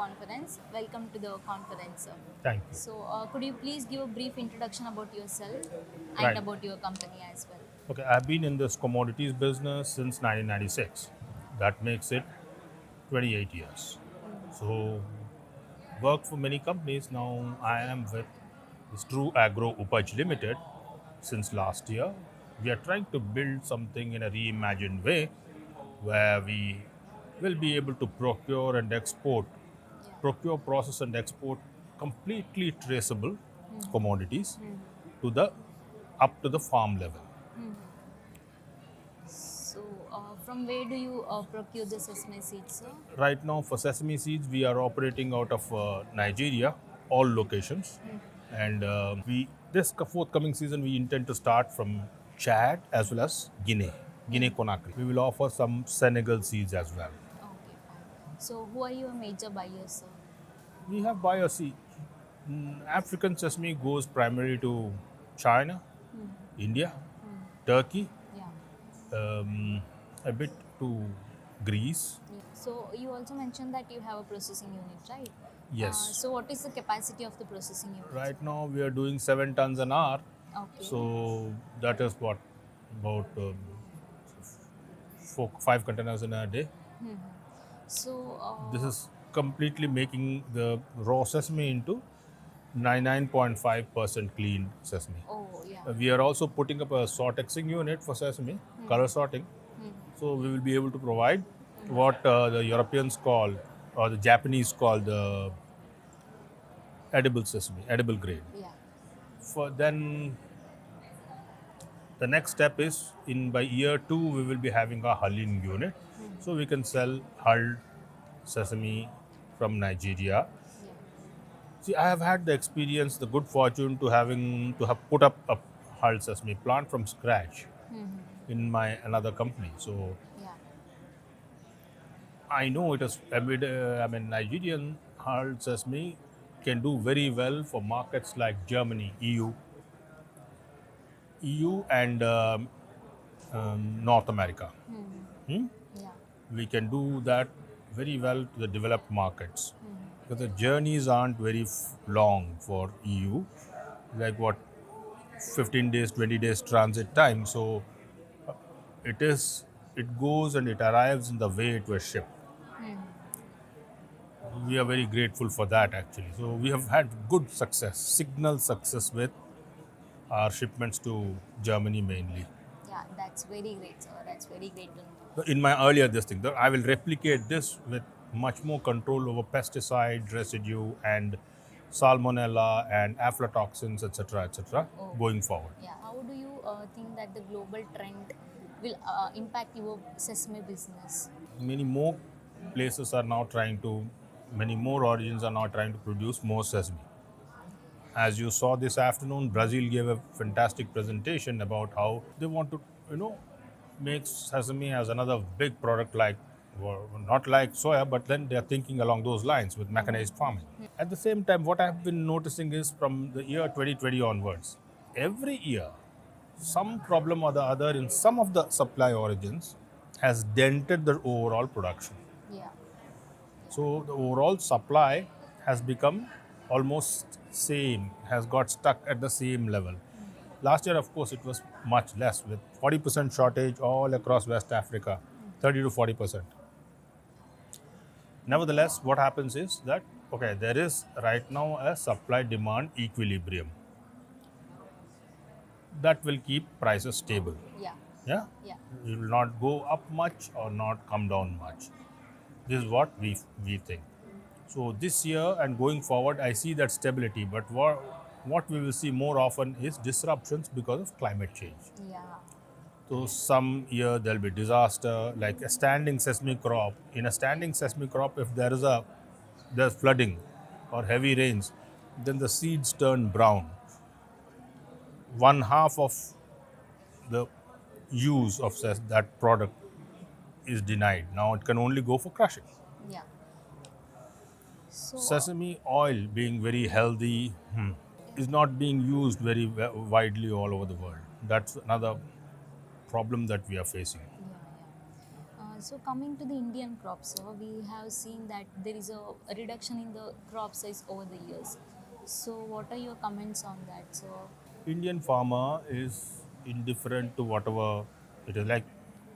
conference. Welcome to the conference, sir. Thank you. So, could you please give a brief introduction about yourself and Right. about your company as well? Okay, I've been in this commodities business since 1996. That makes it 28 years. So, worked for many companies. Now I am with this True Agro Upaj Ltd. Since last year. We are trying to build something in a reimagined way where we will be able to Yeah. process and export completely traceable commodities to the up to the farm level. So, from where do you procure the sesame seeds, sir? Right now, for sesame seeds, we are operating out of Nigeria, all locations, and we this forthcoming season we intend to start from Chad as well as Guinea Conakry. We will offer some Senegal seeds as well. Okay, fine. So, who are your major buyers, sir? We have bioseed. African sesame goes primarily to China, India, Turkey, Yeah. a bit to Greece. Yeah. So, you also mentioned that you have a processing unit, right? Yes. So, what is the capacity of the processing unit, sir? Right now we are doing 7 tons an hour. Okay. So that is what about 5 containers in a day. So, This is completely making the raw sesame into 99.5% clean sesame. oh yeah. We are also putting up a sortexing unit for sesame, color sorting. So we will be able to provide what the Europeans call or the Japanese call the edible sesame, edible grade. Yeah. For then the next step is in by year 2 we will be having a hulling unit, so we can sell hulled sesame from Nigeria. Yeah. See, I have had the experience, the good fortune to have put up a hulled sesame plant from scratch in my another company. So Yeah. I know it is. I mean, Nigerian hulled sesame can do very well for markets like Germany, EU, and North America. Hmm? Yeah. We can do that very well to the developed markets because the journeys aren't very long for EU, like what 15 days, 20 days transit time. So it is, it goes and it arrives in the way it was shipped. We are very grateful for that actually. So we have had good success, signal success with our shipments to Germany mainly. Yeah. That's very great, sir. That's very great to know. So in my earlier this thing, I will replicate this with much more control over pesticide residue and salmonella and aflatoxins, etc., Oh. going forward. Yeah. How do you think that the global trend will impact your sesame business? Many more places are now trying to, many more origins are now trying to produce more sesame. As you saw this afternoon, Brazil gave a fantastic presentation about how they want to, make sesame as another big product like, well, not like soya, but then they are thinking along those lines with mechanized farming. At the same time, what I've been noticing is from the year 2020 onwards, every year, some problem or the other in some of the supply origins has dented the overall production. Yeah. So the overall supply has become almost same, has got stuck at the same level. Last year, of course, it was much less with 40% shortage all across West Africa, 30 to 40%. Nevertheless, what happens is that, okay, there is right now a supply demand equilibrium that will keep prices stable. Yeah. Yeah? Yeah. It will not go up much or not come down much. This is what we think. So this year and going forward, I see that stability. But what we will see more often is disruptions because of climate change. Yeah. So some year there'll be disaster, like a standing sesame crop. In a standing sesame crop, if there's flooding or heavy rains, then the seeds turn brown. One half of the use of that product is denied. Now it can only go for crushing. Yeah. So, Sesame oil being very healthy is not being used very widely all over the world. That's another problem that we are facing. yeah, yeah. So coming to the Indian crops, sir, we have seen that there is a reduction in the crop size over the years. So what are your comments on that? So Indian farmer is indifferent to whatever it is like,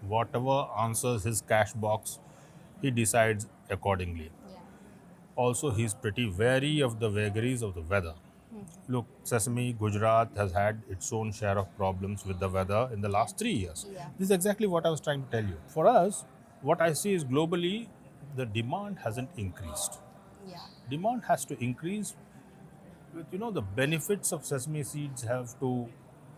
whatever answers his cash box, he decides accordingly. yeah, Also, he's pretty wary of the vagaries of the weather. Look, Sesame, Gujarat has had its own share of problems with the weather in the yeah, last 3 years. yeah, This is exactly what I was trying to tell you. For us, what I see is globally, the demand hasn't increased. yeah, Demand has to increase with, the benefits of sesame seeds have to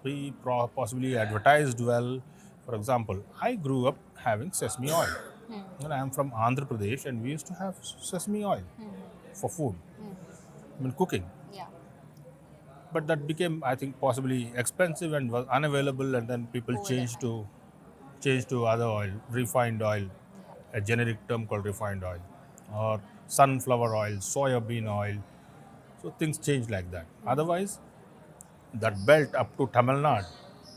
be possibly advertised well. For example, I grew up having sesame oil. And I am from Andhra Pradesh, and we used to have sesame oil for food, cooking. yeah, But that became, I think, possibly expensive and was unavailable, and then people over the changed time. to other oil, refined oil, Yeah. a generic term called refined oil, or sunflower oil, soya bean oil. So things changed like that. Otherwise, that belt up to Tamil Nadu,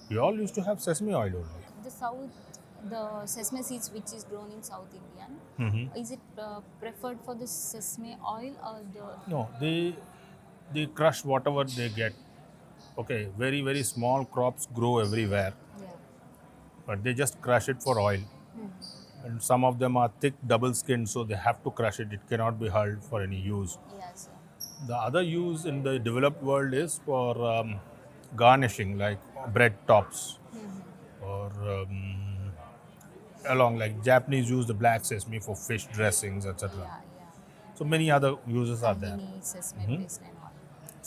we all used to have sesame oil only. The south, the sesame seeds which is grown in South Indian, is it preferred for the sesame oil or the No, they crush whatever they get. Okay, very very small crops grow everywhere, yeah, but they just crush it for oil. And some of them are thick, double skinned, so they have to crush it. It cannot be hulled for any use. yeah, sir. The other use in the developed world is for garnishing, like bread tops, or along like Japanese use the black sesame for fish dressings, etc. Yeah, yeah. So many other uses are there. Tahini, sesame paste and all.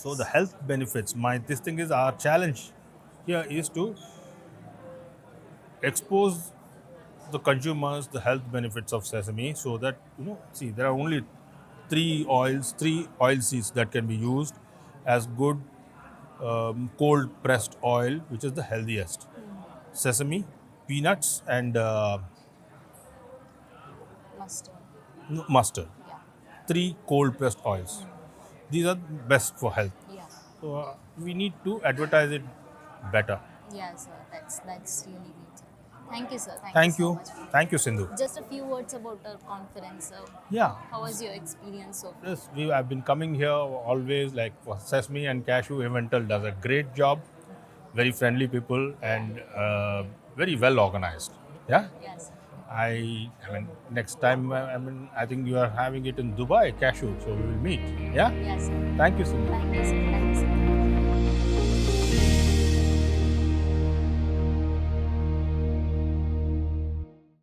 So the health benefits, my this thing is our challenge here is to expose the consumers the health benefits of sesame, so that see, there are only three oil seeds that can be used as good cold pressed oil, which is the healthiest: sesame, peanuts, and Mustard. mustard. Yeah, Three cold pressed oils. These are best for health. yeah, So we need to advertise it better. yeah, sir. That's really great, sir. Thank you, sir. Thank you Thank so you. much. Thank you, Sindhu. Just a few words about our conference, sir. Yeah. How was your experience so far? Yes, I've been coming here always, like for Sesame and Cashew. Evental does a great job. Very friendly people, and very well organized. Yeah. Yes. I mean, next time, I think you are having it in Dubai, Cashew. So we will meet. Yeah. Yes, sir. Thank you, Sindhu. Thank you, sir. Thank you, sir.